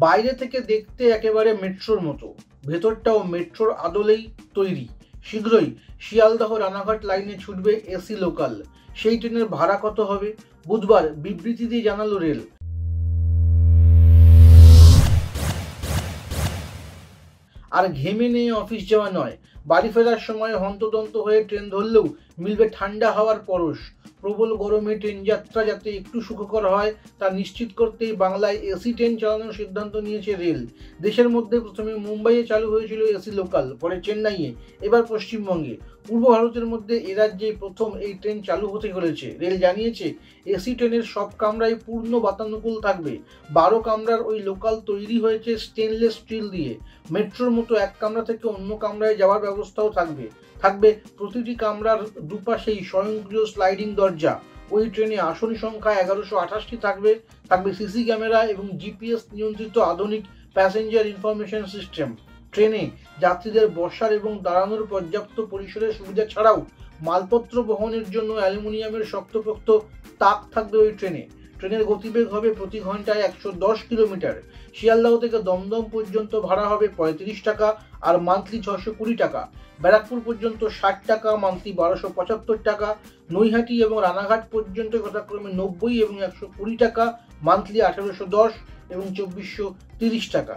বাইরে থেকে দেখতে একেবারে মেট্রোর মতো, ভেতরটাও মেট্রোর আদলেই তৈরি। শীঘ্রই শিয়ালদহ রানাঘাট লাইনে ছুটবে এসি লোকাল। সেই ট্রেনের ভাড়া কত হবে? বুধবার বিবৃতি দিয়ে জানালো রেল। আর ঘেমে নিয়ে অফিস যাওয়া নয়, বাড়ি ফেরার সময় হন্তদন্ত হয়ে ট্রেন ধরলেও মিলবে ঠান্ডা হাওয়ার পরশ। প্রবল গরমে ট্রেন যাত্রা যাতে একটু সুখকর হয় তা নিশ্চিত করতেই বাংলায় এসি ট্রেন চালানোর সিদ্ধান্ত নিয়েছে রেল। দেশের মধ্যে প্রথমে মুম্বাইয়ে চালু হয়েছিল এসি লোকাল, পরে চেন্নাইয়ে, এবার পশ্চিমবঙ্গে। পূর্ব ভারতের মধ্যে এ রাজ্যেই প্রথম এই ট্রেন চালু হতে চলেছে। রেল জানিয়েছে এসি ট্রেনের সব কামরাই পূর্ণ বাতানুকূল থাকবে। 12 কামরার ওই লোকাল তৈরি হয়েছে স্টেনলেস স্টিল দিয়ে। মেট্রোর মতো এক কামরা থেকে অন্য কামরায় যাওয়ার ব্যবস্থাও থাকবে প্রতিটি কামরার দুপাশেই স্বয়ংক্রিয় স্লাইডিং দরজা। ওই ট্রেনে আসন সংখ্যা 1128টি থাকবে সিসি ক্যামেরা এবং জিপিএস নিয়ন্ত্রিত আধুনিক প্যাসেঞ্জার ইনফরমেশন সিস্টেম। ট্রেনে যাত্রীদের বসার এবং দাঁড়ানোর পর্যাপ্ত পরিসরের সুবিধা ছাড়াও মালপত্র বহনের জন্য অ্যালুমিনিয়ামের শক্তপোক্ত তাক থাকবে ওই ট্রেনে। ট্রেনের গতিবেগ হবে প্রতি ঘন্টায় 110 কিলোমিটার। শিয়ালদহ থেকে দমদম পর্যন্ত ভাড়া হবে 35 টাকা আর মান্থলি 620 টাকা। ব্যারাকপুর পর্যন্ত 60 টাকা, মান্থলি 1275 টাকা। নৈহাটি এবং রানাঘাট পর্যন্ত যথাক্রমে 90 এবং 120 টাকা, মান্থলি 1810 এবং 2430 টাকা।